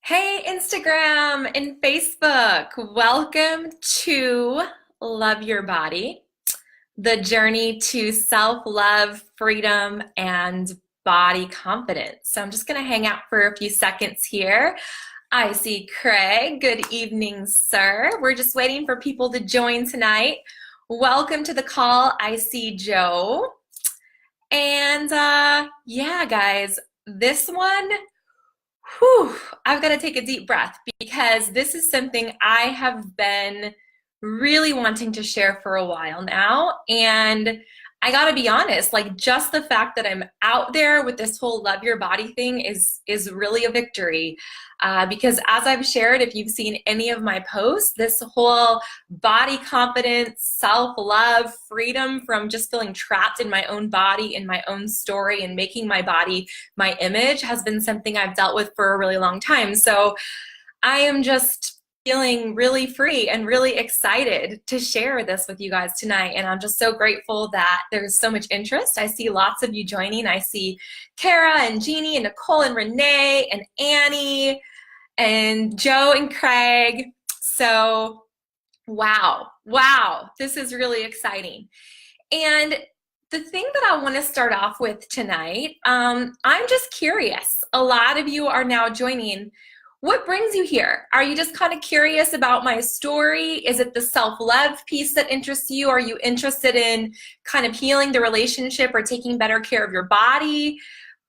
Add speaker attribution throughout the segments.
Speaker 1: Hey, Instagram and Facebook. Welcome to Love Your Body, the journey to self-love, freedom, and body confidence. So I'm just going to hang out for a few seconds here. I see Craig. Good evening, sir. We're just waiting for people to join tonight. Welcome to the call. I see Joe. And yeah, guys, this one. Whew, I've got to take a deep breath because this is something I have been really wanting to share for a while now. And I got to be honest, like just the fact that I'm out there with this whole love your body thing is really a victory. Because as I've shared, if you've seen any of my posts, this whole body confidence, self-love, freedom from just feeling trapped in my own body, in my own story, and making my body my image has been something I've dealt with for a really long time. So I am just feeling really free and really excited to share this with you guys tonight. And I'm just so grateful that there's so much interest. I see lots of you joining. I see Kara and Jeannie and Nicole and Renee and Annie and Joe and Craig. So wow, this is really exciting. And the thing that I want to start off with tonight, I'm just curious. A lot of you are now joining. What brings you here? Are you just kind of curious about my story? Is it the self-love piece that interests you? Are you interested in kind of healing the relationship or taking better care of your body?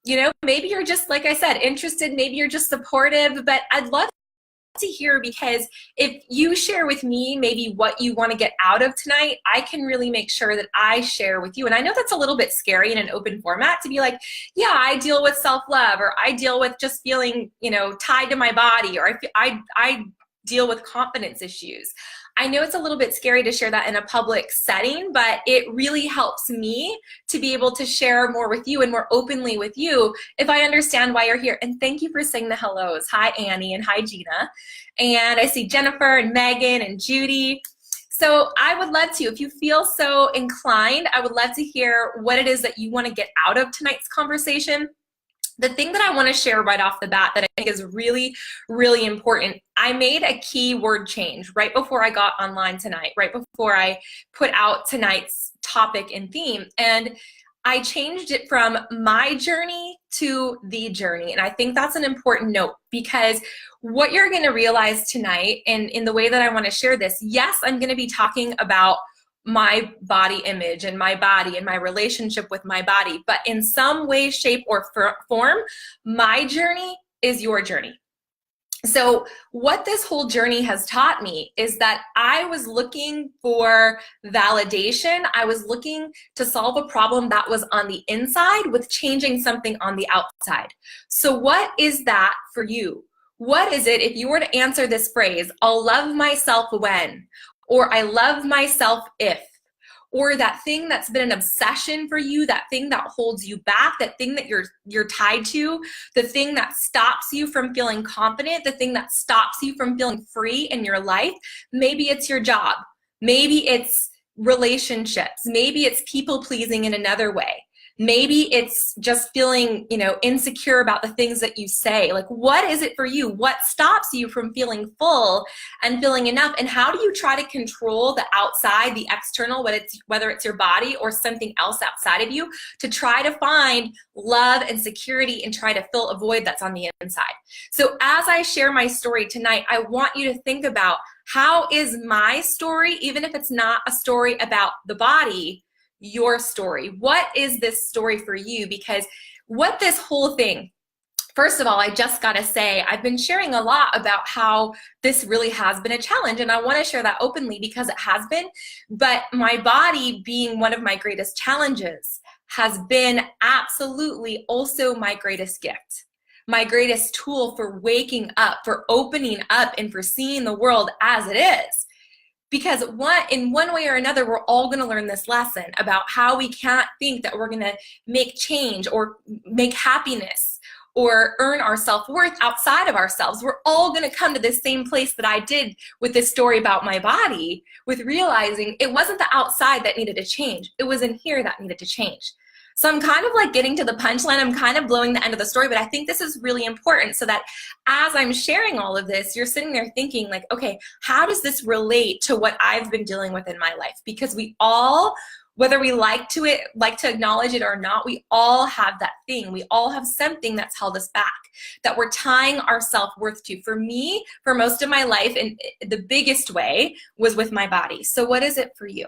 Speaker 1: You know, maybe you're just, like I said, interested. Maybe you're just supportive, but I'd love to hear, because if you share with me maybe what you want to get out of tonight, I can really make sure that I share with you. And I know that's a little bit scary in an open format to be like, yeah, I deal with self-love, or I deal with just feeling, you know, tied to my body, or I deal with confidence issues. I know it's a little bit scary to share that in a public setting, but it really helps me to be able to share more with you and more openly with you if I understand why you're here. And thank you for saying the hellos. Hi, Annie, and hi, Gina. And I see Jennifer and Megan and Judy. So I would love to, if you feel so inclined, I would love to hear what it is that you want to get out of tonight's conversation. The thing that I want to share right off the bat that I think is really, really important, I made a keyword change right before I got online tonight, right before I put out tonight's topic and theme. And I changed it from my journey to the journey. And I think that's an important note, because what you're going to realize tonight, and in the way that I want to share this, yes, I'm going to be talking about my body image and my body and my relationship with my body, but in some way, shape, or form, my journey is your journey. So what this whole journey has taught me is that I was looking for validation. I was looking to solve a problem that was on the inside with changing something on the outside. So what is that for you? What is it, if you were to answer this phrase, I'll love myself when, or I love myself if, or that thing that's been an obsession for you, that thing that holds you back, that thing that you're tied to, the thing that stops you from feeling confident, the thing that stops you from feeling free in your life. Maybe it's your job. Maybe it's relationships. Maybe it's people pleasing in another way. Maybe it's just feeling, you know, insecure about the things that you say. Like, what is it for you? What stops you from feeling full and feeling enough? And how do you try to control the outside, the external, whether it's your body or something else outside of you, to try to find love and security and try to fill a void that's on the inside? So as I share my story tonight, I want you to think about, how is my story, even if it's not a story about the body, your story? What is this story for you? Because what this whole thing, first of all, I just gotta say, I've been sharing a lot about how this really has been a challenge, and I want to share that openly because it has been. But my body being one of my greatest challenges has been absolutely also my greatest gift, my greatest tool for waking up, for opening up, and for seeing the world as it is. Because in one way or another, we're all going to learn this lesson about how we can't think that we're going to make change or make happiness or earn our self-worth outside of ourselves. We're all going to come to the same place that I did with this story about my body, with realizing it wasn't the outside that needed to change. It was in here that needed to change. So I'm kind of like getting to the punchline. I'm kind of blowing the end of the story, but I think this is really important so that as I'm sharing all of this, you're sitting there thinking like, okay, how does this relate to what I've been dealing with in my life? Because we all, whether we like to acknowledge it or not, we all have that thing. We all have something that's held us back, that we're tying our self-worth to. For me, for most of my life, and the biggest way was with my body. So what is it for you?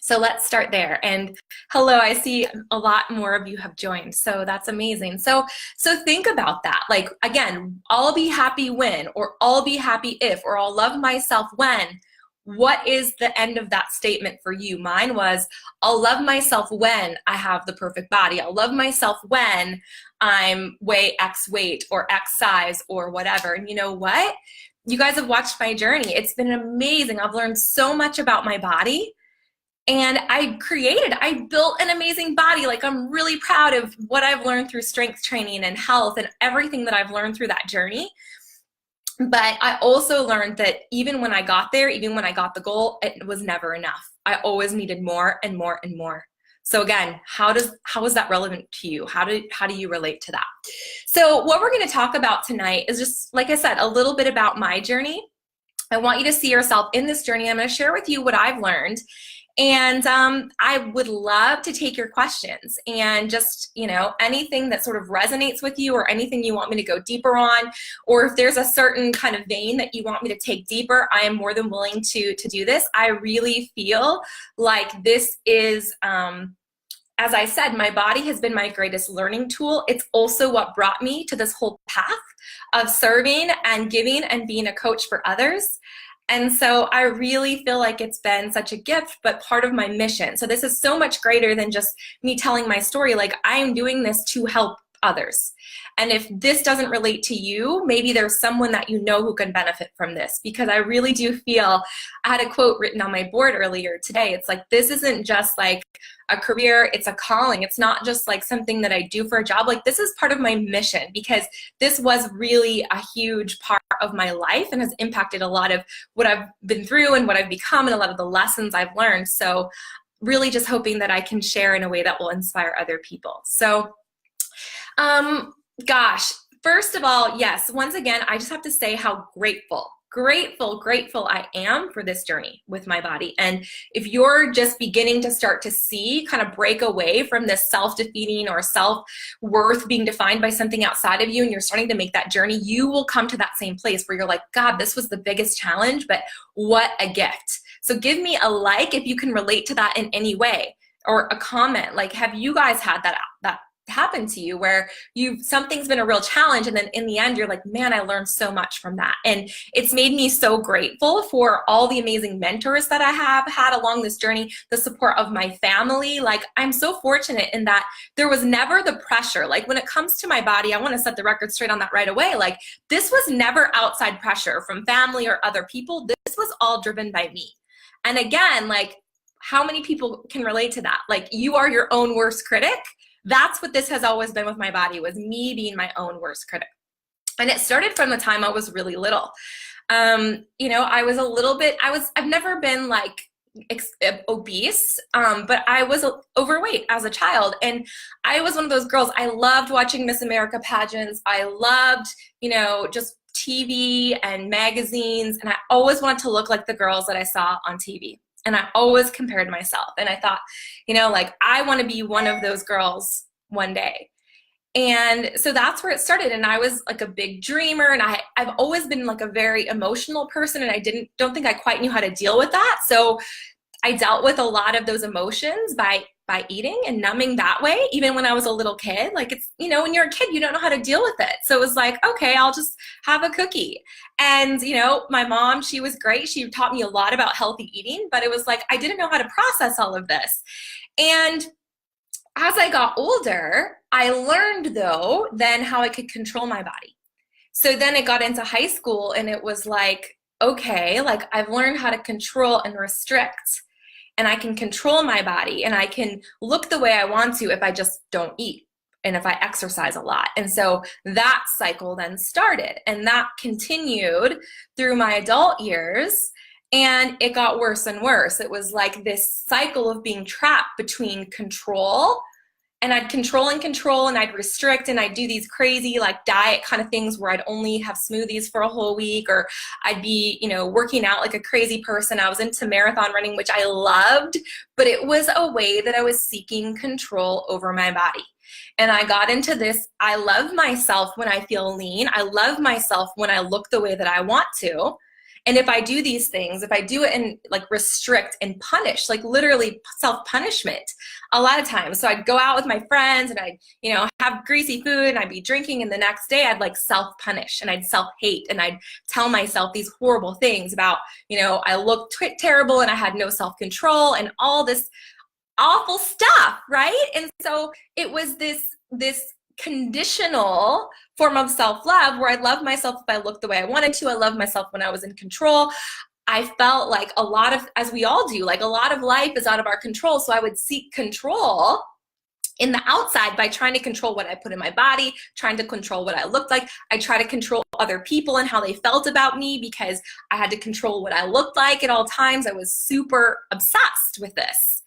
Speaker 1: So let's start there. And hello, I see a lot more of you have joined. So that's amazing. So think about that. Like, again, I'll be happy when, or I'll be happy if, or I'll love myself when. What is the end of that statement for you? Mine was, I'll love myself when I have the perfect body. I'll love myself when I'm X weight or X size or whatever. And you know what? You guys have watched my journey. It's been amazing. I've learned so much about my body. And I built an amazing body. Like, I'm really proud of what I've learned through strength training and health and everything that I've learned through that journey. But I also learned that even when I got there, even when I got the goal, it was never enough. I always needed more and more and more. So again, how is that relevant to you? How do you relate to that? So what we're going to talk about tonight is just, like I said, a little bit about my journey. I want you to see yourself in this journey. I'm going to share with you what I've learned. And I would love to take your questions and just, anything that sort of resonates with you, or anything you want me to go deeper on, or if there's a certain kind of vein that you want me to take deeper, I am more than willing to do this. I really feel like this is, as I said, my body has been my greatest learning tool. It's also what brought me to this whole path of serving and giving and being a coach for others. And so I really feel like it's been such a gift, but part of my mission. So this is so much greater than just me telling my story. Like, I am doing this to help others. And if this doesn't relate to you, maybe there's someone that you know who can benefit from this, because I really do feel, I had a quote written on my board earlier today. It's like, this isn't just like a career, it's a calling. It's not just like something that I do for a job. Like, this is part of my mission, because this was really a huge part of my life and has impacted a lot of what I've been through and what I've become and a lot of the lessons I've learned. So really just hoping that I can share in a way that will inspire other people. So gosh, first of all, yes, once again, I just have to say how grateful I am for this journey with my body. And if you're just beginning to start to see, kind of break away from this self-defeating or self-worth being defined by something outside of you, and you're starting to make that journey, you will come to that same place where you're like, God, this was the biggest challenge, but what a gift. So give me a like if you can relate to that in any way, or a comment. Like, have you guys had that happen to you where something's been a real challenge, and then in the end you're like, man, I learned so much from that. And it's made me so grateful for all the amazing mentors that I have had along this journey, the support of my family. Like, I'm so fortunate in that there was never the pressure. Like, when it comes to my body, I want to set the record straight on that right away. Like, this was never outside pressure from family or other people. This was all driven by me. And again, like, how many people can relate to that? Like, you are your own worst critic. That's what this has always been with my body, was me being my own worst critic. And it started from the time I was really little. I was a little bit, I've never been like obese, but I was overweight as a child. And I was one of those girls, I loved watching Miss America pageants. I loved, just TV and magazines. And I always wanted to look like the girls that I saw on TV. And I always compared myself. And I thought, I want to be one of those girls one day. And so that's where it started. And I was like a big dreamer. And I've always been like a very emotional person. And I don't think I quite knew how to deal with that. So I dealt with a lot of those emotions by eating and numbing that way, even when I was a little kid. Like, it's, when you're a kid, you don't know how to deal with it. So it was like, okay, I'll just have a cookie. And, my mom, she was great. She taught me a lot about healthy eating, but it was like, I didn't know how to process all of this. And as I got older, I learned, though, then how I could control my body. So then it got into high school, and it was like, okay, like, I've learned how to control and restrict, and I can control my body, and I can look the way I want to if I just don't eat and if I exercise a lot. And so that cycle then started, and that continued through my adult years, and it got worse and worse. It was like this cycle of being trapped between control and I'd control and I'd restrict, and I'd do these crazy like diet kind of things where I'd only have smoothies for a whole week, or I'd be, working out like a crazy person. I was into marathon running, which I loved, but it was a way that I was seeking control over my body. And I got into this, I love myself when I feel lean. I love myself when I look the way that I want to. And if I do these things, if I do it and like restrict and punish, like literally self-punishment a lot of times. So I'd go out with my friends and I'd, have greasy food and I'd be drinking, and the next day I'd like self-punish and I'd self-hate and I'd tell myself these horrible things about, I looked terrible and I had no self-control and all this awful stuff, right? And so it was this conditional form of self-love where I love myself if I looked the way I wanted to. I love myself when I was in control. I felt like a lot of, as we all do, like a lot of life is out of our control. So I would seek control in the outside by trying to control what I put in my body, trying to control what I looked like. I try to control other people and how they felt about me because I had to control what I looked like at all times. I was super obsessed with this.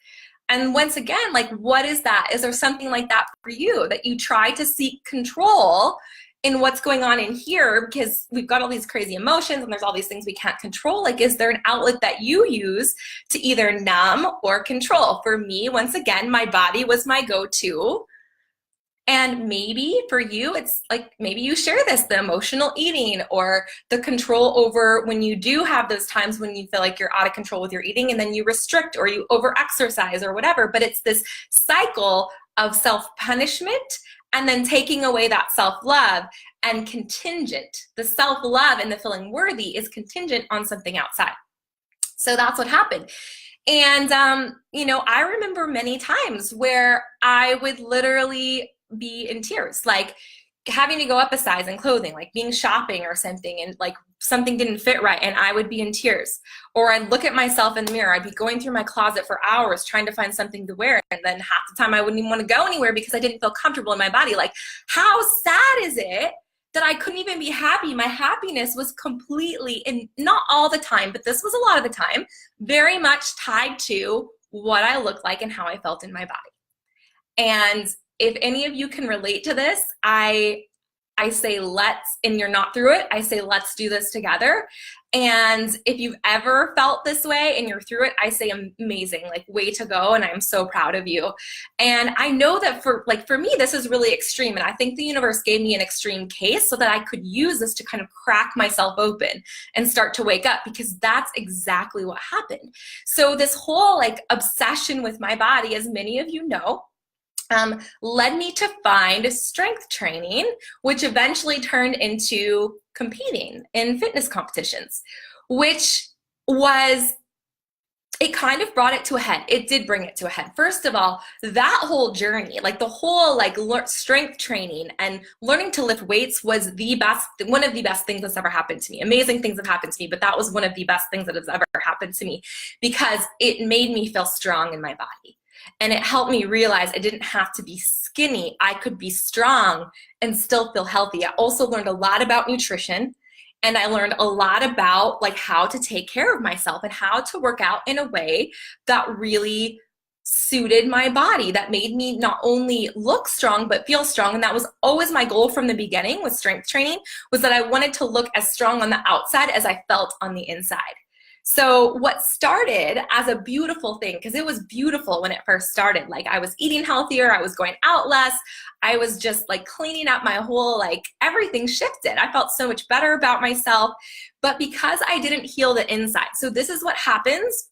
Speaker 1: And once again, like, what is that? Is there something like that for you, that you try to seek control in what's going on in here because we've got all these crazy emotions and there's all these things we can't control? Like, is there an outlet that you use to either numb or control? For me, once again, my body was my go-to. And maybe for you, it's like, maybe you share this, the emotional eating or the control over when you do have those times when you feel like you're out of control with your eating, and then you restrict or you over-exercise or whatever. But it's this cycle of self-punishment and then taking away that self-love, and contingent. The self-love and the feeling worthy is contingent on something outside. So that's what happened. And, I remember many times where I would literally be in tears, like having to go up a size in clothing, like being shopping or something, and like something didn't fit right, and I would be in tears. Or I'd look at myself in the mirror, I'd be going through my closet for hours trying to find something to wear, and then half the time I wouldn't even want to go anywhere because I didn't feel comfortable in my body. Like, how sad is it that I couldn't even be happy? My happiness was completely, and not all the time, but this was a lot of the time, very much tied to what I looked like and how I felt in my body. And if any of you can relate to this, I say let's, and you're not through it, I say let's do this together. And if you've ever felt this way and you're through it, I say amazing, like way to go, and I'm so proud of you. And I know that for me, this is really extreme, and I think the universe gave me an extreme case so that I could use this to kind of crack myself open and start to wake up, because that's exactly what happened. So this whole like obsession with my body, as many of you know, led me to find strength training, which eventually turned into competing in fitness competitions, which was, it kind of brought it to a head. It did bring it to a head. First of all, that whole journey, like the whole like strength training and learning to lift weights was the best, one of the best things that's ever happened to me. Amazing things have happened to me, but that was one of the best things that has ever happened to me, because it made me feel strong in my body. And it helped me realize I didn't have to be skinny. I could be strong and still feel healthy. I also learned a lot about nutrition, and I learned a lot about like how to take care of myself and how to work out in a way that really suited my body, that made me not only look strong but feel strong. And that was always my goal from the beginning with strength training, was that I wanted to look as strong on the outside as I felt on the inside. So what started as a beautiful thing, because it was beautiful when it first started, like I was eating healthier, I was going out less, I was just like cleaning up my whole, like everything shifted. I felt so much better about myself, but because I didn't heal the inside. So this is what happens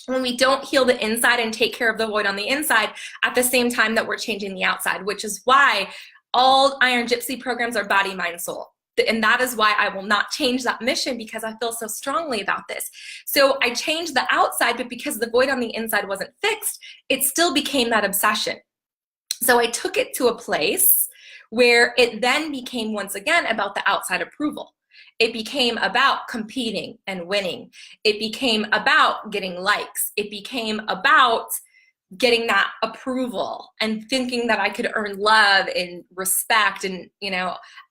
Speaker 1: when we don't heal the inside and take care of the void on the inside at the same time that we're changing the outside, which is why all Iron Gypsy programs are body, mind, soul. And that is why I will not change that mission, because I feel so strongly about this. So I changed the outside, but because the void on the inside wasn't fixed, it still became that obsession. So I took it to a place where it then became once again about the outside approval. It became about competing and winning. It became about getting likes. It became about getting that approval and thinking that I could earn love and respect and,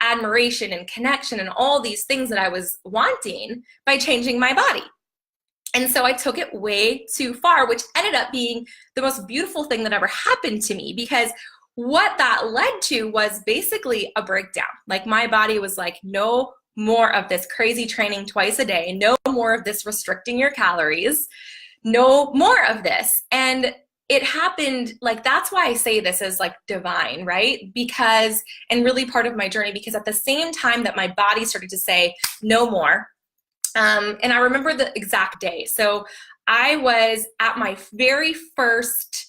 Speaker 1: admiration and connection and all these things that I was wanting by changing my body. And so I took it way too far, which ended up being the most beautiful thing that ever happened to me, because what that led to was basically a breakdown. Like my body was like, no more of this crazy training twice a day, no more of this restricting your calories, no more of this. And it happened, like, that's why I say this is like divine, right? Because, and really part of my journey, because at the same time that my body started to say no more, and I remember the exact day. So I was at my very first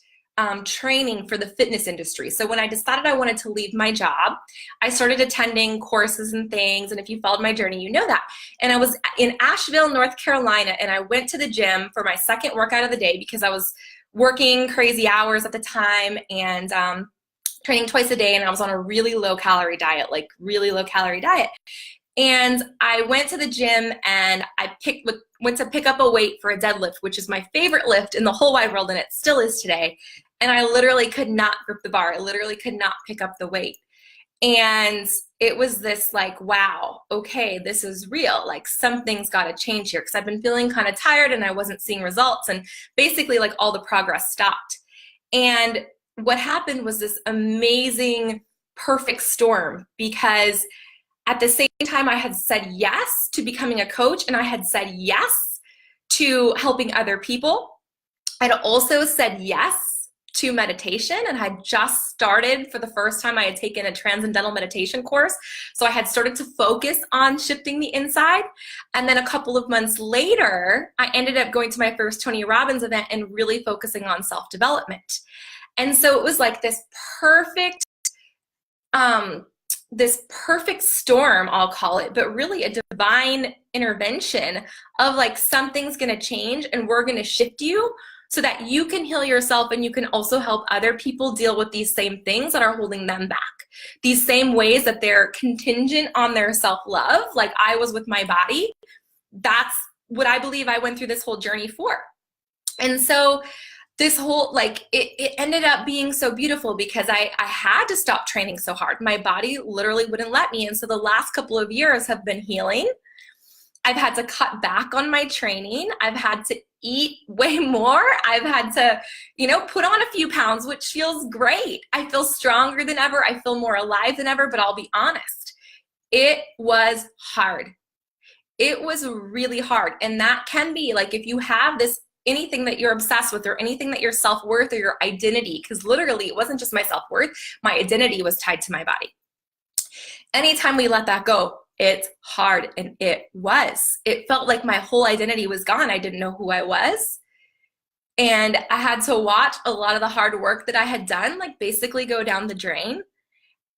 Speaker 1: training for the fitness industry. So when I decided I wanted to leave my job, I started attending courses and things. And if you followed my journey, you know that. And I was in Asheville, North Carolina, and I went to the gym for my second workout of the day because I was working crazy hours at the time and training twice a day. And I was on a really low calorie diet, like really low calorie diet. And I went to the gym and I went to pick up a weight for a deadlift, which is my favorite lift in the whole wide world, and it still is today. And I literally could not grip the bar. I literally could not pick up the weight. And it was this like, wow, okay, this is real. Like something's got to change here because I've been feeling kind of tired and I wasn't seeing results. And basically like all the progress stopped. And what happened was this amazing, perfect storm, because at the same time I had said yes to becoming a coach and I had said yes to helping other people. I'd also said yes to meditation and had just started, for the first time I had taken a transcendental meditation course. So I had started to focus on shifting the inside. And then a couple of months later, I ended up going to my first Tony Robbins event and really focusing on self-development. And so it was like this perfect storm, I'll call it, but really a divine intervention of like, something's going to change and we're going to shift you so that you can heal yourself and you can also help other people deal with these same things that are holding them back. These same ways that they're contingent on their self-love, like I was with my body. That's what I believe I went through this whole journey for. And so this whole, like, it ended up being so beautiful because I had to stop training so hard. My body literally wouldn't let me. And so the last couple of years have been healing. I've had to cut back on my training. I've had to eat way more. I've had to, put on a few pounds, which feels great. I feel stronger than ever. I feel more alive than ever, but I'll be honest, it was hard. It was really hard. And that can be like, if you have this, anything that you're obsessed with or anything that your self-worth or your identity, because literally it wasn't just my self-worth, my identity was tied to my body. Anytime we let that go, it's hard. And it felt like my whole identity was gone. I didn't know who I was. And I had to watch a lot of the hard work that I had done, like basically go down the drain.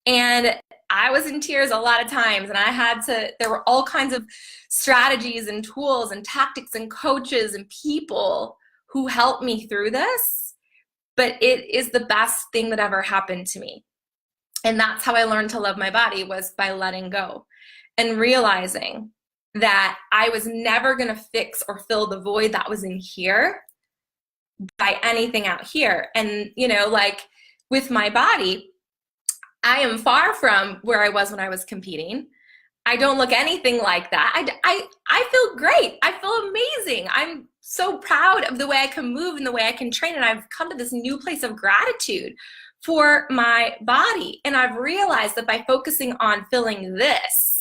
Speaker 1: And I was in tears a lot of times, and there were all kinds of strategies and tools and tactics and coaches and people who helped me through this. But it is the best thing that ever happened to me. And that's how I learned to love my body, was by letting go and realizing that I was never going to fix or fill the void that was in here by anything out here. And, like with my body, I am far from where I was when I was competing. I don't look anything like that. I feel great. I feel amazing. I'm so proud of the way I can move and the way I can train. And I've come to this new place of gratitude for my body. And I've realized that by focusing on filling this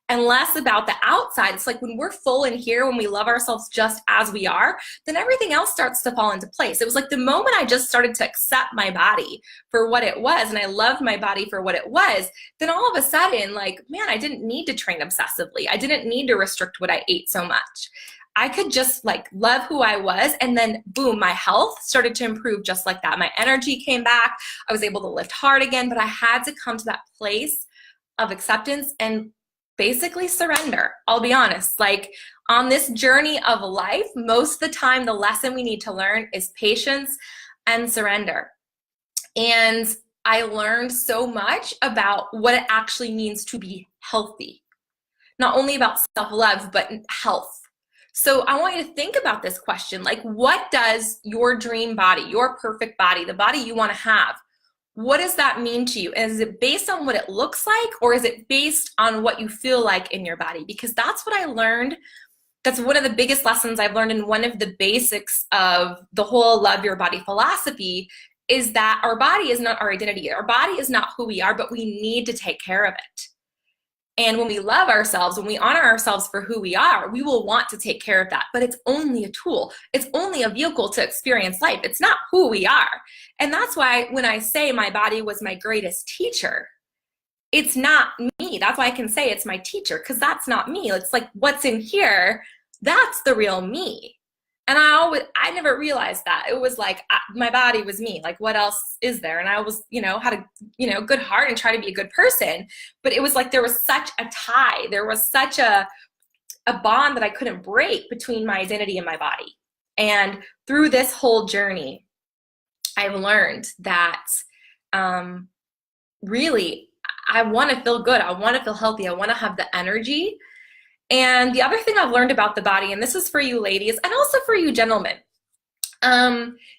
Speaker 1: and less about the outside, it's like when we're full in here, when we love ourselves just as we are, then everything else starts to fall into place. It was like the moment I just started to accept my body for what it was, and I loved my body for what it was, then all of a sudden, like, man, I didn't need to train obsessively. I didn't need to restrict what I ate so much. I could just like love who I was, and then boom, my health started to improve just like that. My energy came back. I was able to lift hard again, but I had to come to that place of acceptance and basically surrender. I'll be honest, like on this journey of life, most of the time, the lesson we need to learn is patience and surrender. And I learned so much about what it actually means to be healthy, not only about self-love, but health. So I want you to think about this question, like, what does your dream body, your perfect body, the body you want to have, what does that mean to you? And is it based on what it looks like, or is it based on what you feel like in your body? Because that's what I learned. That's one of the biggest lessons I've learned, and one of the basics of the whole love your body philosophy is that our body is not our identity. Our body is not who we are, but we need to take care of it. And when we love ourselves, when we honor ourselves for who we are, we will want to take care of that. But it's only a tool. It's only a vehicle to experience life. It's not who we are. And that's why when I say my body was my greatest teacher, it's not me. That's why I can say it's my teacher, because that's not me. It's like what's in here, that's the real me. And I never realized that. It was like my body was me. Like, what else is there? And I was, had a, good heart and try to be a good person. But it was like there was such a tie. There was such a bond that I couldn't break between my identity and my body. And through this whole journey, I've learned that really, I want to feel good. I want to feel healthy. I want to have the energy. And the other thing I've learned about the body, and this is for you ladies and also for you gentlemen.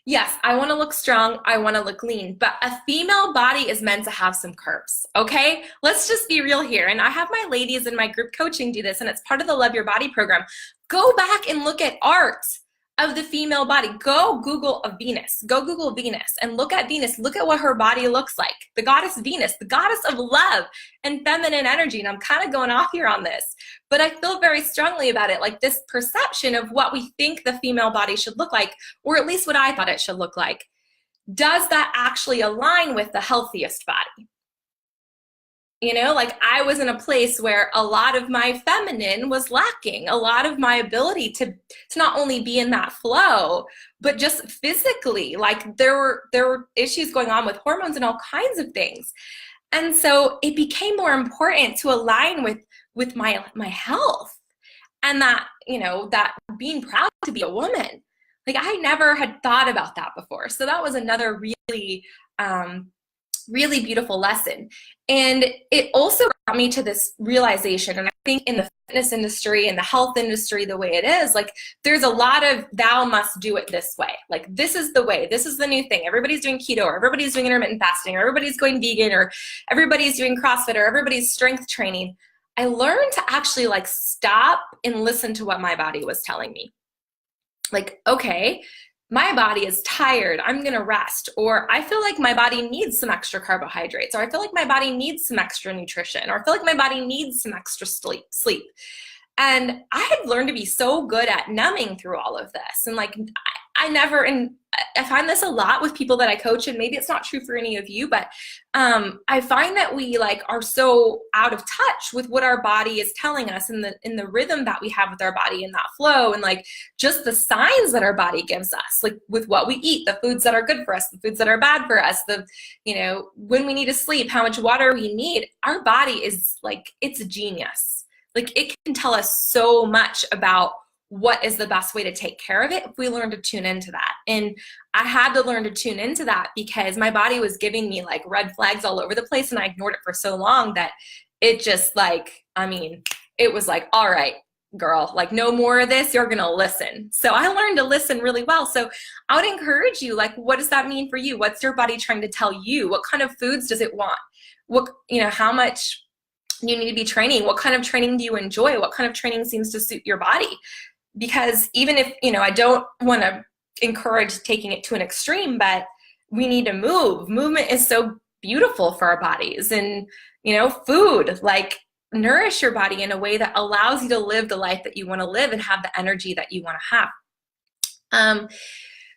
Speaker 1: Yes, I want to look strong. I want to look lean, but a female body is meant to have some curves. Okay. Let's just be real here. And I have my ladies in my group coaching do this, and it's part of the Love Your Body program. Go back and look at art of the female body. Go Google a Venus. Go Google Venus and look at Venus. Look at what her body looks like. The goddess Venus, the goddess of love and feminine energy. And I'm kind of going off here on this, but I feel very strongly about it. Like this perception of what we think the female body should look like, or at least what I thought it should look like. Does that actually align with the healthiest body? Like I was in a place where a lot of my feminine was lacking, a lot of my ability to not only be in that flow, but just physically, like there were issues going on with hormones and all kinds of things. And so it became more important to align with my health, and that, that being proud to be a woman. Like I never had thought about that before. So that was another really, really beautiful lesson. And it also brought me to this realization. And I think in the fitness industry and the health industry, the way it is, like there's a lot of thou must do it this way. Like this is the way, this is the new thing. Everybody's doing keto, or everybody's doing intermittent fasting, or everybody's going vegan, or everybody's doing CrossFit, or everybody's strength training. I learned to actually like stop and listen to what my body was telling me. Like, okay, my body is tired, I'm going to rest, or I feel like my body needs some extra carbohydrates, or I feel like my body needs some extra nutrition, or I feel like my body needs some extra sleep. And I had learned to be so good at numbing through all of this. And like, and I find this a lot with people that I coach, and maybe it's not true for any of you, but I find that we like are so out of touch with what our body is telling us, in the rhythm that we have with our body, and that flow, and like just the signs that our body gives us, like with what we eat, the foods that are good for us, the foods that are bad for us, when we need to sleep, how much water we need. Our body is like, it's a genius. Like it can tell us so much about what is the best way to take care of it if we learn to tune into that. And I had to learn to tune into that because my body was giving me like red flags all over the place, and I ignored it for so long that it just like, it was like, all right, girl, like no more of this, you're gonna listen. So I learned to listen really well. So I would encourage you, like, what does that mean for you? What's your body trying to tell you? What kind of foods does it want? What, how much you need to be training? What kind of training do you enjoy? What kind of training seems to suit your body? Because even if, I don't want to encourage taking it to an extreme, but we need to move. Movement is so beautiful for our bodies. And, food, like nourish your body in a way that allows you to live the life that you want to live and have the energy that you want to have.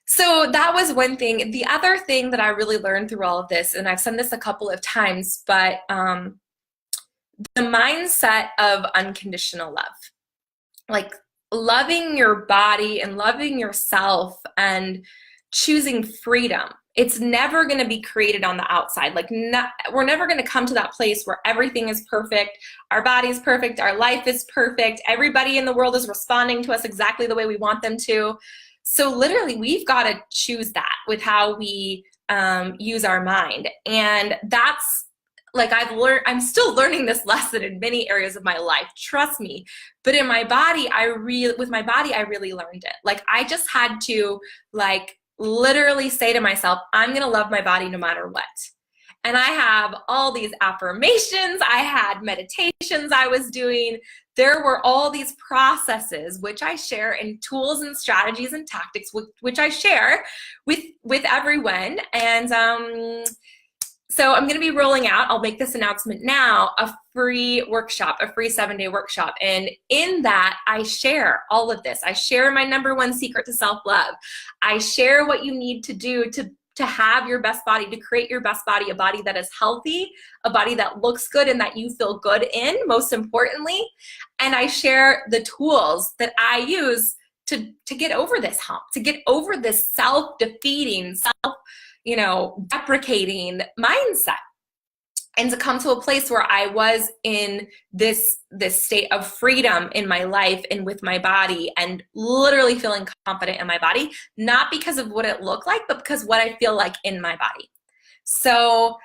Speaker 1: So that was one thing. The other thing that I really learned through all of this, and I've said this a couple of times, but the mindset of unconditional love, like loving your body and loving yourself and choosing freedom. It's never going to be created on the outside. Like we're never going to come to that place where everything is perfect. Our body is perfect. Our life is perfect. Everybody in the world is responding to us exactly the way we want them to. So literally we've got to choose that with how we use our mind. And that's like, I'm still learning this lesson in many areas of my life, trust me. But in my body, with my body, I really learned it. Like I just had to like literally say to myself, I'm going to love my body no matter what. And I have all these affirmations, I had meditations I was doing. There were all these processes, which I share, and tools and strategies and tactics, which I share with everyone. And so I'm going to be rolling out, I'll make this announcement now, a free workshop, a free 7-day workshop. And in that, I share all of this. I share my #1 secret to self-love. I share what you need to do to have your best body, to create your best body, a body that is healthy, a body that looks good and that you feel good in, most importantly. And I share the tools that I use to get over this hump, to get over this self-defeating, deprecating mindset, and to come to a place where I was in this state of freedom in my life and with my body, and literally feeling confident in my body, not because of what it looked like, but because what I feel like in my body. So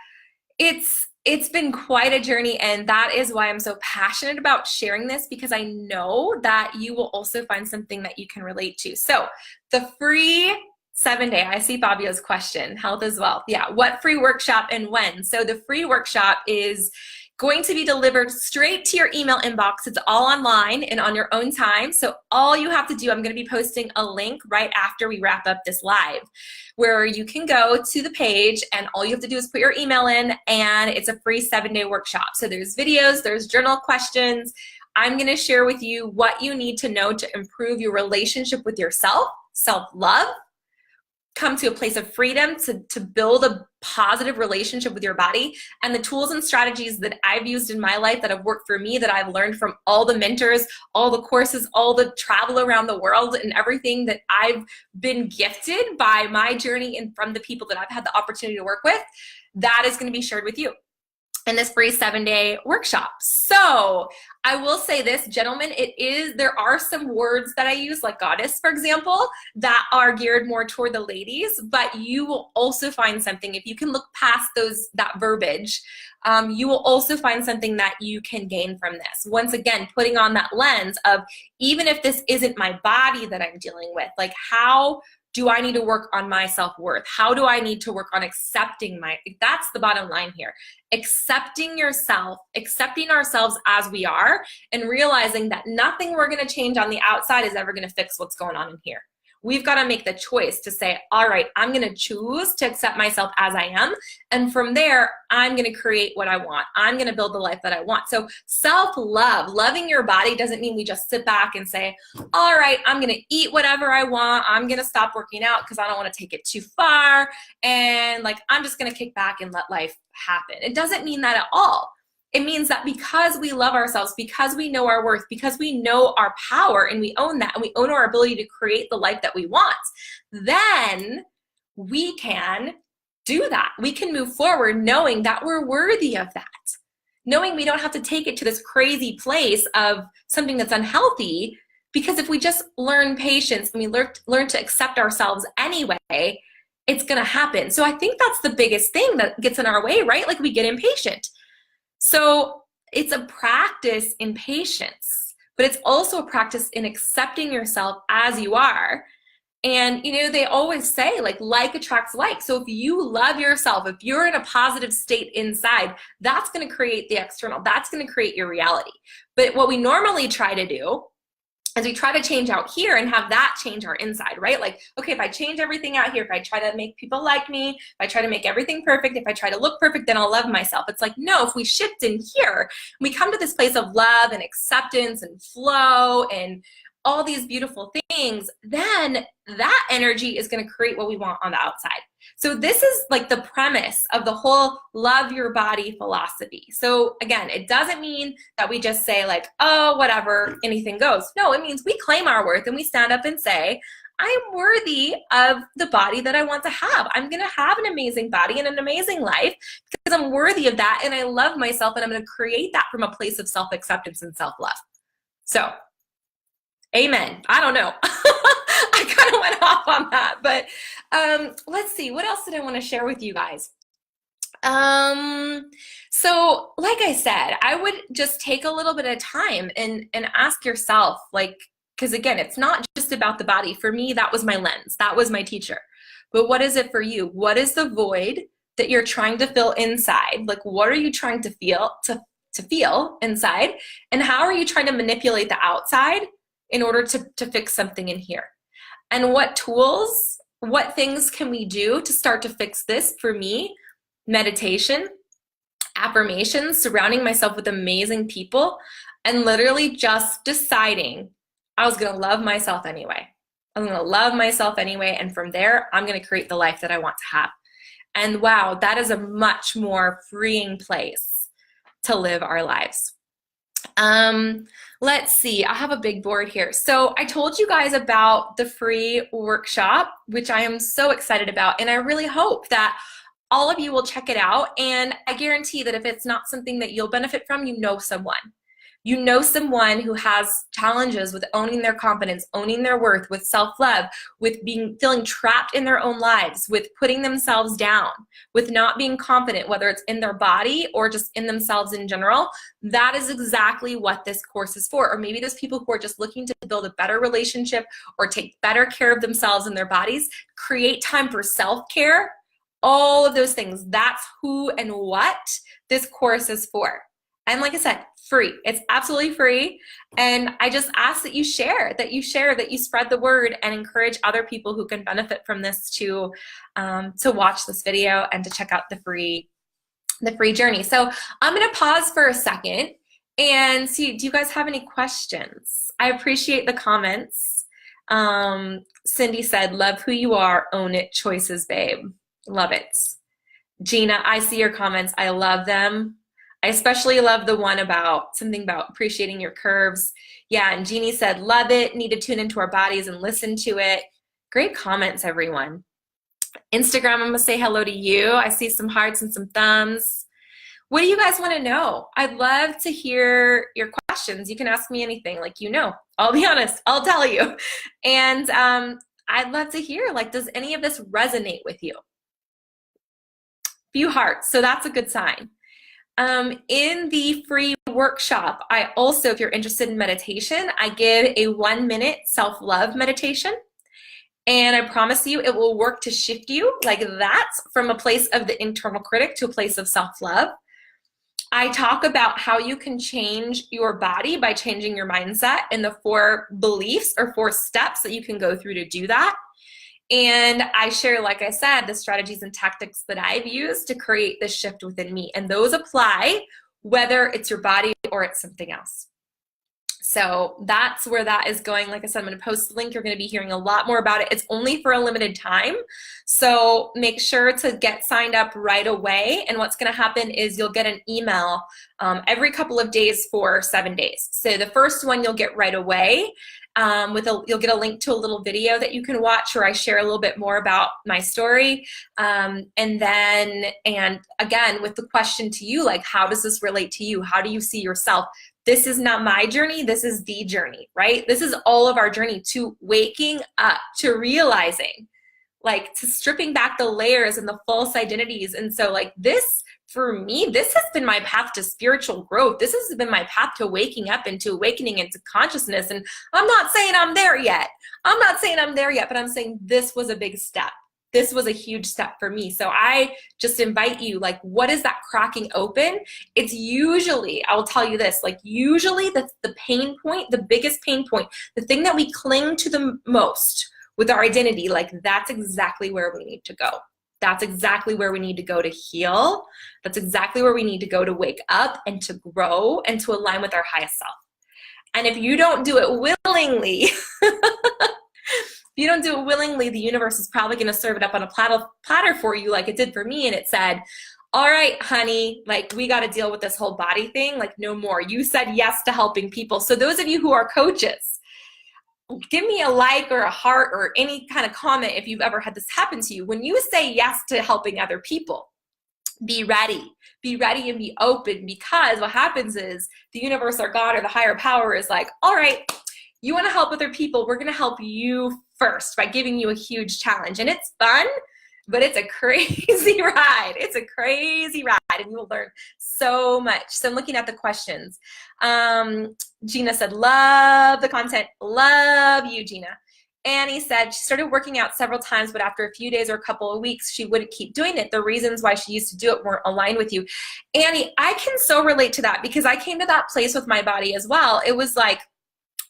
Speaker 1: it's been quite a journey, and that is why I'm so passionate about sharing this, because I know that you will also find something that you can relate to. So the free 7-day, I see Fabio's question, health as well. Yeah, what free workshop and when? So the free workshop is going to be delivered straight to your email inbox. It's all online and on your own time. So all you have to do, I'm going to be posting a link right after we wrap up this live, where you can go to the page, and all you have to do is put your email in, and it's a free 7-day workshop. So there's videos, there's journal questions. I'm going to share with you what you need to know to improve your relationship with yourself, self-love, come to a place of freedom, to build a positive relationship with your body, and the tools and strategies that I've used in my life that have worked for me, that I've learned from all the mentors, all the courses, all the travel around the world, and everything that I've been gifted by my journey and from the people that I've had the opportunity to work with. That is going to be shared with you in this free 7-day workshop. So I will say this, gentlemen, there are some words that I use, like goddess, for example, that are geared more toward the ladies, but you will also find something, if you can look past that verbiage, you will also find something that you can gain from this. Once again, putting on that lens of, even if this isn't my body that I'm dealing with, like, how do I need to work on my self-worth? How do I need to work on accepting that's the bottom line here. Accepting yourself, accepting ourselves as we are, and realizing that nothing we're gonna change on the outside is ever gonna fix what's going on in here. We've got to make the choice to say, all right, I'm going to choose to accept myself as I am. And from there, I'm going to create what I want. I'm going to build the life that I want. So self-love, loving your body, doesn't mean we just sit back and say, all right, I'm going to eat whatever I want. I'm going to stop working out because I don't want to take it too far. And I'm just going to kick back and let life happen. It doesn't mean that at all. It means that because we love ourselves, because we know our worth, because we know our power, and we own that, and we own our ability to create the life that we want, then we can do that. We can move forward knowing that we're worthy of that. Knowing we don't have to take it to this crazy place of something that's unhealthy, because if we just learn patience and we learn to accept ourselves anyway, it's gonna happen. So I think that's the biggest thing that gets in our way, right? We get impatient. So it's a practice in patience, but it's also a practice in accepting yourself as you are. And, they always say like attracts like. So if you love yourself, if you're in a positive state inside, that's going to create the external. That's going to create your reality. But what we normally try to do is we try to change out here and have that change our inside, right? Okay, if I change everything out here, if I try to make people like me, if I try to make everything perfect, if I try to look perfect, then I'll love myself. It's no, if we shift in here, we come to this place of love and acceptance and flow and all these beautiful things, then that energy is going to create what we want on the outside. So this is the premise of the whole love your body philosophy. So again, it doesn't mean that we just say oh, whatever, anything goes. No, it means we claim our worth and we stand up and say, I am worthy of the body that I want to have. I'm going to have an amazing body and an amazing life because I'm worthy of that, and I love myself, and I'm going to create that from a place of self-acceptance and self-love. So amen. I don't know. I kind of went off on that, but let's see. What else did I want to share with you guys? So like I said, I would just take a little bit of time and ask yourself, because again, it's not just about the body. For me, that was my lens. That was my teacher. But what is it for you? What is the void that you're trying to feel inside. Like, what are you trying to feel inside? And how are you trying to manipulate the outside in order to fix something in here? And what tools, what things can we do to start to fix this? For me, meditation, affirmations, surrounding myself with amazing people, and literally just deciding I was going to love myself anyway. I'm going to love myself anyway. And from there, I'm going to create the life that I want to have. And wow, that is a much more freeing place to live our lives. Let's see, I have a big board here. So I told you guys about the free workshop, which I am so excited about. And I really hope that all of you will check it out. And I guarantee that if it's not something that you'll benefit from, you know someone. You know someone who has challenges with owning their confidence, owning their worth, with self-love, with feeling trapped in their own lives, with putting themselves down, with not being confident, whether it's in their body or just in themselves in general. That is exactly what this course is for. Or maybe there's people who are just looking to build a better relationship or take better care of themselves and their bodies, create time for self-care, all of those things. That's who and what this course is for. And like I said, free. It's absolutely free. And I just ask that you share, that you spread the word and encourage other people who can benefit from this to watch this video and to check out the free journey. So I'm going to pause for a second and see, do you guys have any questions? I appreciate the comments. Cindy said, love who you are, own it, choices, babe. Love it. Gina, I see your comments. I love them. I especially love the one about something about appreciating your curves. Yeah, and Jeannie said, love it, need to tune into our bodies and listen to it. Great comments, everyone. Instagram, I'm gonna say hello to you. I see some hearts and some thumbs. What do you guys wanna know? I'd love to hear your questions. You can ask me anything, like you know. I'll be honest, I'll tell you. And I'd love to hear, like, does any of this resonate with you? Few hearts, so that's a good sign. In the free workshop, I also, if you're interested in meditation, I give a 1-minute self-love meditation. And I promise you, it will work to shift you like that from a place of the internal critic to a place of self-love. I talk about how you can change your body by changing your mindset and the 4 beliefs or 4 steps that you can go through to do that. And I share, like I said, the strategies and tactics that I've used to create this shift within me. And those apply whether it's your body or it's something else. So that's where that is going. Like I said, I'm going to post the link. You're going to be hearing a lot more about it. It's only for a limited time. So make sure to get signed up right away. And what's going to happen is you'll get an email every couple of days for 7 days. So the first one you'll get right away. You'll get a link to a little video that you can watch where I share a little bit more about my story. And again, with the question to you, like, how does this relate to you? How do you see yourself? This is not my journey. This is the journey, right? This is all of our journey to waking up, to realizing, like, to stripping back the layers and the false identities. And so, like, this, for me, this has been my path to spiritual growth. This has been my path to waking up and to awakening into consciousness. And I'm not saying I'm there yet. But I'm saying this was a big step. This was a huge step for me. So I just invite you, like, what is that cracking open? It's usually, I'll tell you this, like, usually the pain point, the biggest pain point, the thing that we cling to the most with our identity, like, that's exactly where we need to go. That's exactly where we need to go to heal. That's exactly where we need to go to wake up and to grow and to align with our highest self. And if you don't do it willingly, the universe is probably going to serve it up on a platter for you like it did for me. And it said, all right, honey, like, we got to deal with this whole body thing. Like, no more. You said yes to helping people. So those of you who are coaches, give me a like or a heart or any kind of comment if you've ever had this happen to you. When you say yes to helping other people, be ready. Be ready and be open, because what happens is the universe or God or the higher power is like, all right, you want to help other people, we're going to help you first by giving you a huge challenge. And it's fun, but it's a crazy ride. It's a crazy ride, and you will learn so much. So I'm looking at the questions. Gina said, love the content. Love you, Gina. Annie said she started working out several times, but after a few days or a couple of weeks, she wouldn't keep doing it. The reasons why she used to do it weren't aligned with you. Annie, I can so relate to that because I came to that place with my body as well. It was like,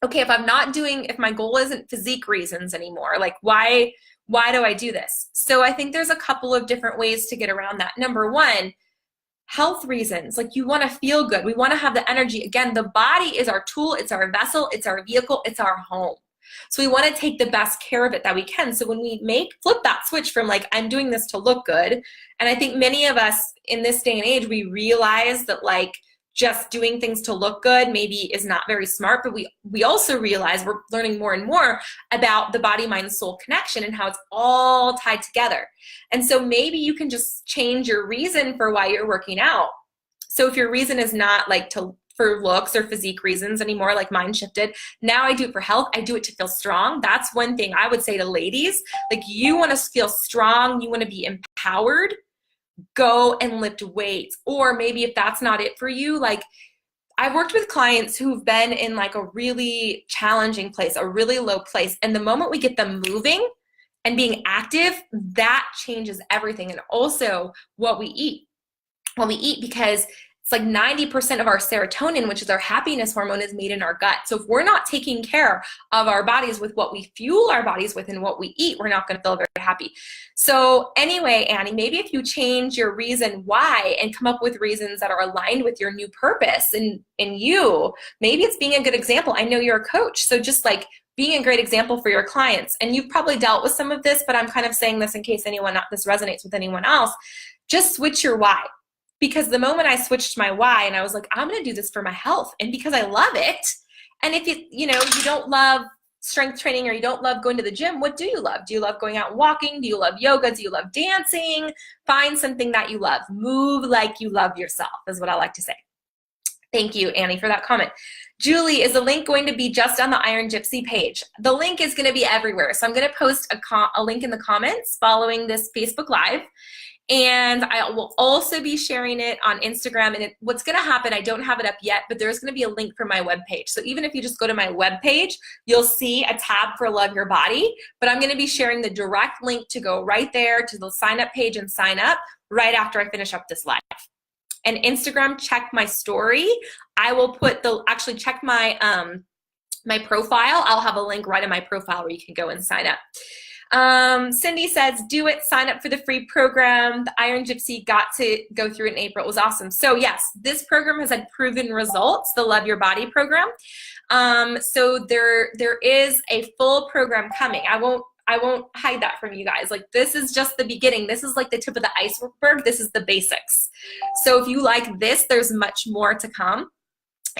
Speaker 1: okay, if my goal isn't physique reasons anymore, like why do I do this? So I think there's a couple of different ways to get around that. Number one, health reasons. Like you want to feel good. We want to have the energy. Again, the body is our tool. It's our vessel. It's our vehicle. It's our home. So we want to take the best care of it that we can. So when we flip that switch from like, I'm doing this to look good. And I think many of us in this day and age, we realize that like just doing things to look good maybe is not very smart, but we also realize we're learning more and more about the body, mind, soul connection and how it's all tied together. And so maybe you can just change your reason for why you're working out. So if your reason is not like for looks or physique reasons anymore, like mine shifted. Now I do it for health. I do it to feel strong. That's one thing I would say to ladies. Like you want to feel strong. You want to be empowered. Go and lift weights. Or maybe if that's not it for you, like I've worked with clients who've been in like a really challenging place, a really low place. And the moment we get them moving and being active, that changes everything. And also what we eat. Because it's like 90% of our serotonin, which is our happiness hormone, is made in our gut. So if we're not taking care of our bodies with what we fuel our bodies with and what we eat, we're not going to feel very happy. So anyway, Annie, maybe if you change your reason why and come up with reasons that are aligned with your new purpose in you, maybe it's being a good example. I know you're a coach, so just like being a great example for your clients. And you've probably dealt with some of this, but I'm kind of saying this in case this resonates with anyone else. Just switch your why. Because the moment I switched my why and I was like, I'm going to do this for my health and because I love it. And if you don't love strength training or you don't love going to the gym, what do you love? Do you love going out and walking? Do you love yoga? Do you love dancing? Find something that you love. Move like you love yourself is what I like to say. Thank you, Annie, for that comment. Julie, is the link going to be just on the Iron Gypsy page? The link is going to be everywhere. So I'm going to post a link in the comments following this Facebook Live. And I will also be sharing it on Instagram. And what's going to happen, I don't have it up yet, but there's going to be a link for my webpage. So even if you just go to my webpage, you'll see a tab for Love Your Body. But I'm going to be sharing the direct link to go right there to the sign up page and sign up right after I finish up this live. And Instagram, check my story. I will actually check my, my profile. I'll have a link right in my profile where you can go and sign up. Cindy says, do it, sign up for the free program. The Iron Gypsy got to go through it in April. It was awesome. So yes, this program has had proven results, the Love Your Body program. So there is a full program coming. I won't hide that from you guys. Like this is just the beginning. This is like the tip of the iceberg. This is the basics. So if you like this, there's much more to come.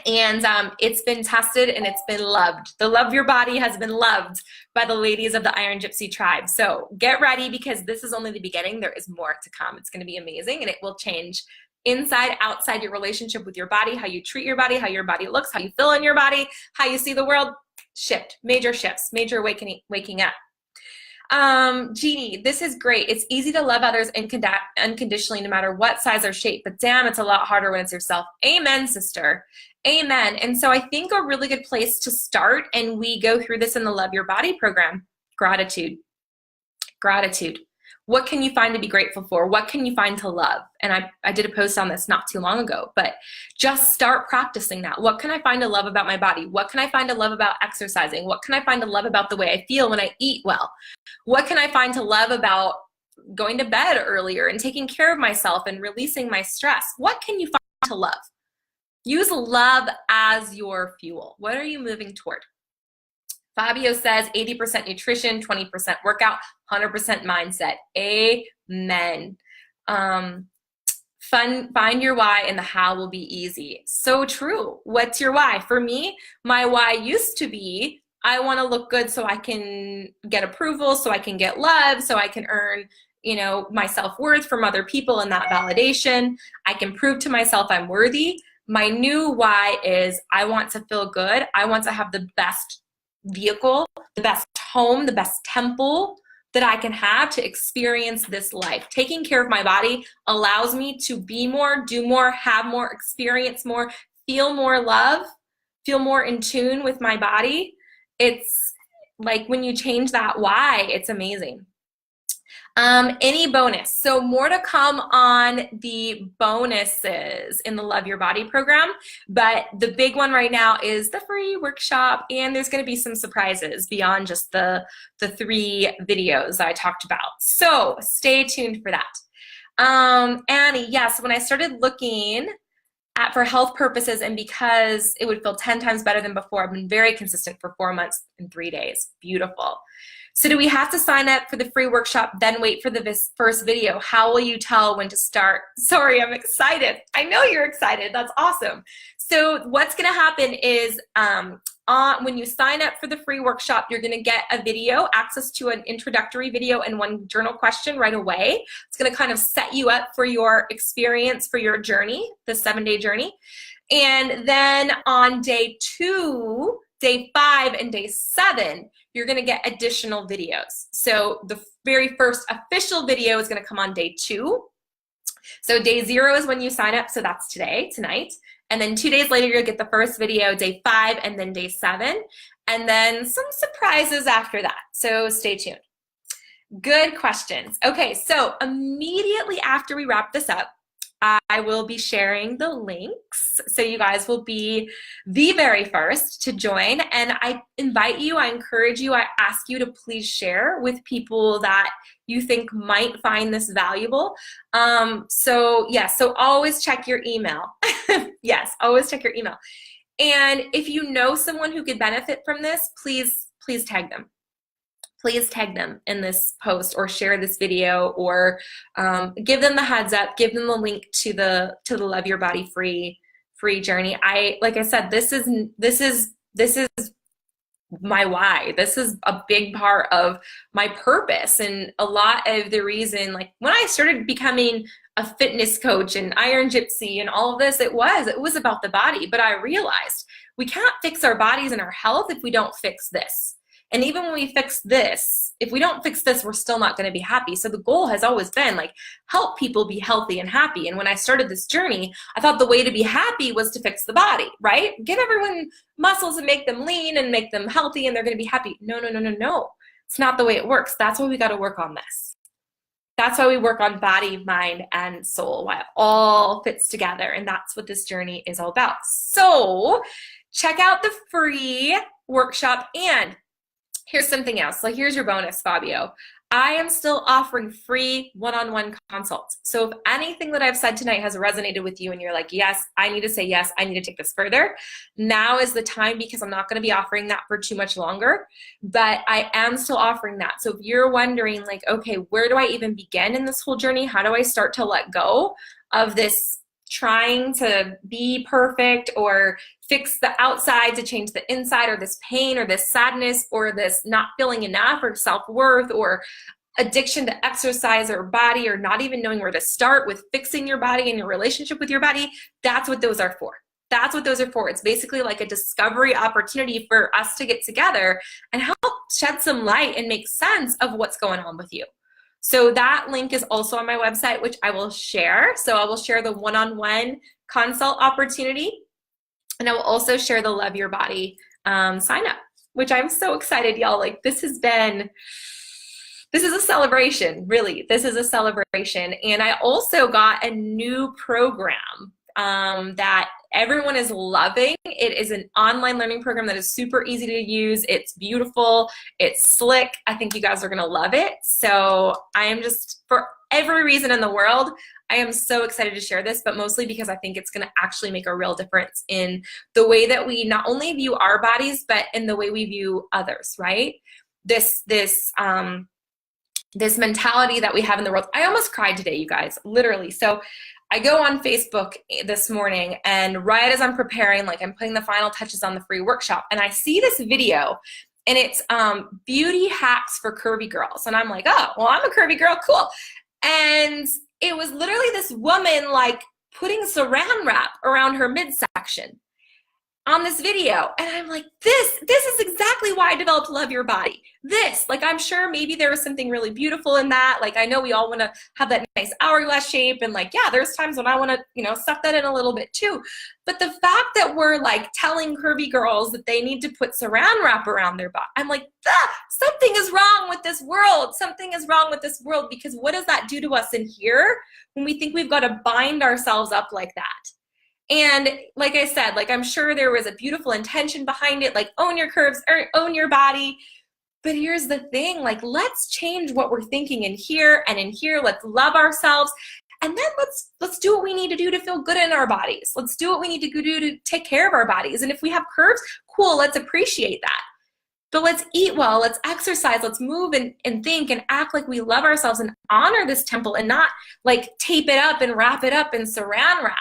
Speaker 1: And it's been tested and it's been loved. The Love Your Body has been loved by the ladies of the Iron Gypsy tribe. So get ready because this is only the beginning. There is more to come. It's going to be amazing and it will change inside, outside your relationship with your body, how you treat your body, how your body looks, how you feel in your body, how you see the world. Major shifts, major waking up. Jeannie, this is great. It's easy to love others unconditionally no matter what size or shape, but damn, it's a lot harder when it's yourself. Amen, sister. Amen. And so I think a really good place to start, and we go through this in the Love Your Body program, gratitude. Gratitude. What can you find to be grateful for? What can you find to love? And I did a post on this not too long ago, but just start practicing that. What can I find to love about my body? What can I find to love about exercising? What can I find to love about the way I feel when I eat well? What can I find to love about going to bed earlier and taking care of myself and releasing my stress? What can you find to love? Use love as your fuel. What are you moving toward? Fabio says 80% nutrition, 20% workout, 100% mindset. Amen. Find your why and the how will be easy. So true. What's your why? For me, my why used to be I want to look good so I can get approval, so I can get love, so I can earn, my self-worth from other people and that validation. I can prove to myself I'm worthy. My new why is I want to feel good. I want to have the best vehicle, the best home, the best temple that I can have to experience this life. Taking care of my body allows me to be more, do more, have more, experience more, feel more love, feel more in tune with my body. It's like when you change that why, it's amazing. Any bonus? So more to come on the bonuses in the Love Your Body program, but the big one right now is the free workshop, and there's going to be some surprises beyond just the 3 videos I talked about. So stay tuned for that. Annie, yes, when I started looking for health purposes and because it would feel 10 times better than before, I've been very consistent for 4 months and 3 days. Beautiful. So do we have to sign up for the free workshop, then wait for the first video? How will you tell when to start? Sorry, I'm excited. I know you're excited. That's awesome. So what's going to happen is when you sign up for the free workshop, you're going to get a video, access to an introductory video and 1 journal question right away. It's going to kind of set you up for your experience, for your journey, the 7-day journey. And then on day 2, day 5, and day 7, you're going to get additional videos. So the very first official video is going to come on day 2. So day 0 is when you sign up. So that's tonight. And then 2 days later, you'll get the first video, day 5, and then day 7. And then some surprises after that. So stay tuned. Good questions. Okay, so immediately after we wrap this up, I will be sharing the links, so you guys will be the very first to join, and I invite you, I encourage you, I ask you to please share with people that you think might find this valuable. So always check your email. Yes, always check your email. And if you know someone who could benefit from this, please tag them. Please tag them in this post or share this video, or give them the heads up, give them the link to the Love Your Body free journey. Like I said, this is my why. This is a big part of my purpose, and a lot of the reason, like when I started becoming a fitness coach and Iron Gypsy and all of this, it was about the body, but I realized we can't fix our bodies and our health if we don't fix this. And even when we fix this, if we don't fix this, we're still not going to be happy. So the goal has always been like, help people be healthy and happy. And when I started this journey, I thought the way to be happy was to fix the body, right? Give everyone muscles and make them lean and make them healthy and they're going to be happy. No. It's not the way it works. That's why we got to work on this. That's why we work on body, mind, and soul, why it all fits together. And that's what this journey is all about. So check out the free workshop, and here's something else. So here's your bonus, Fabio. I am still offering free one-on-one consults. So if anything that I've said tonight has resonated with you and you're like, yes, I need to say yes, I need to take this further, now is the time, because I'm not going to be offering that for too much longer, but I am still offering that. So if you're wondering like, okay, where do I even begin in this whole journey? How do I start to let go of this trying to be perfect or fix the outside to change the inside, or this pain or this sadness or this not feeling enough or self-worth or addiction to exercise or body, or not even knowing where to start with fixing your body and your relationship with your body? That's what those are for. That's what those are for. It's basically like a discovery opportunity for us to get together and help shed some light and make sense of what's going on with you. So that link is also on my website, which I will share. So I will share the one-on-one consult opportunity, and I will also share the Love Your Body sign up, which I'm so excited, y'all. Like this is a celebration, really. This is a celebration. And I also got a new program that everyone is loving. It is an online learning program that is super easy to use. It's beautiful. It's slick. I think you guys are going to love it. So I am just, for every reason in the world, I am so excited to share this, but mostly because I think it's going to actually make a real difference in the way that we not only view our bodies, but in the way we view others, right? This mentality that we have in the world. I almost cried today, you guys, literally. So I go on Facebook this morning, and right as I'm preparing, like I'm putting the final touches on the free workshop, and I see this video, and it's beauty hacks for curvy girls. And I'm like, oh, well, I'm a curvy girl, cool. And it was literally this woman like putting saran wrap around her midsection on this video. And I'm like, this is exactly why I developed Love Your Body. this. Like, I'm sure maybe there was something really beautiful in that. Like, I know we all want to have that nice hourglass shape, and like, yeah, there's times when I want to, you know, suck that in a little bit too. But the fact that we're like telling curvy girls that they need to put saran wrap around their butt, I'm like, something is wrong with this world. Something is wrong with this world, because what does that do to us in here when we think we've got to bind ourselves up like that? And like I said, like, I'm sure there was a beautiful intention behind it, like own your curves, or own your body. But here's the thing, like, let's change what we're thinking in here and in here. Let's love ourselves. And then let's do what we need to do to feel good in our bodies. Let's do what we need to do to take care of our bodies. And if we have curves, cool, let's appreciate that. But let's eat well, let's exercise, let's move and think and act like we love ourselves and honor this temple, and not like tape it up and wrap it up in saran wrap.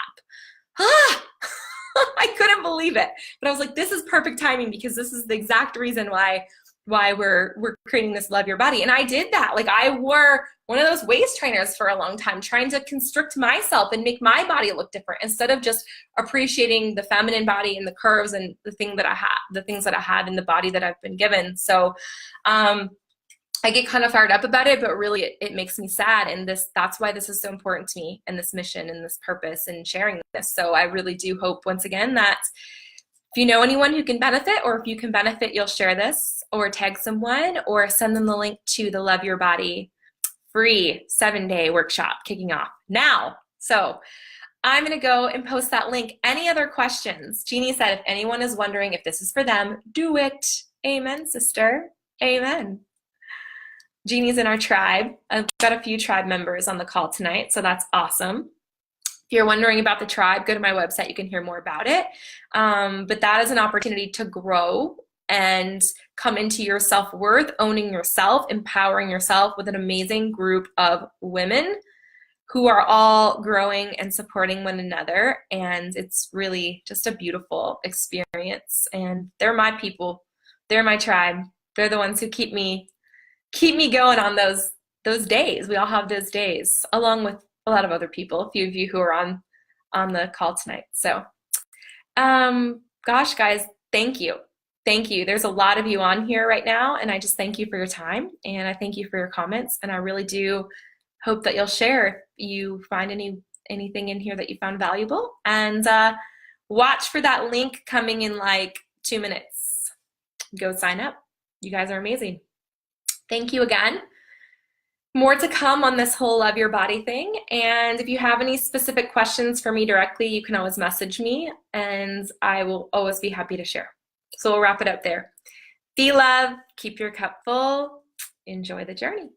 Speaker 1: I couldn't believe it. But I was like, this is perfect timing, because this is the exact reason why we're creating this Love Your Body. And I did that. Like, I wore one of those waist trainers for a long time, trying to constrict myself and make my body look different, instead of just appreciating the feminine body and the curves and the things that I had in the body that I've been given. So I get kind of fired up about it, but really it makes me sad. And that's why this is so important to me, and this mission and this purpose and sharing this. So I really do hope, once again, that if you know anyone who can benefit, or if you can benefit, you'll share this or tag someone or send them the link to the Love Your Body free 7-day workshop kicking off now. So I'm going to go and post that link. Any other questions? Jeannie said, if anyone is wondering if this is for them, do it. Amen, sister. Amen. Jeannie's in our tribe. I've got a few tribe members on the call tonight, so that's awesome. If you're wondering about the tribe, go to my website. You can hear more about it. But that is an opportunity to grow and come into your self-worth, owning yourself, empowering yourself with an amazing group of women who are all growing and supporting one another. And it's really just a beautiful experience. And they're my people. They're my tribe. They're the ones who keep me going on those days. We all have those days, along with a lot of other people, a few of you who are on the call tonight. So, gosh, guys, thank you. Thank you. There's a lot of you on here right now, and I just thank you for your time, and I thank you for your comments, and I really do hope that you'll share if you find anything in here that you found valuable, and watch for that link coming in like 2 minutes. Go sign up. You guys are amazing. Thank you again. More to come on this whole Love Your Body thing. And if you have any specific questions for me directly, you can always message me, and I will always be happy to share. So we'll wrap it up there. Be love, keep your cup full, enjoy the journey.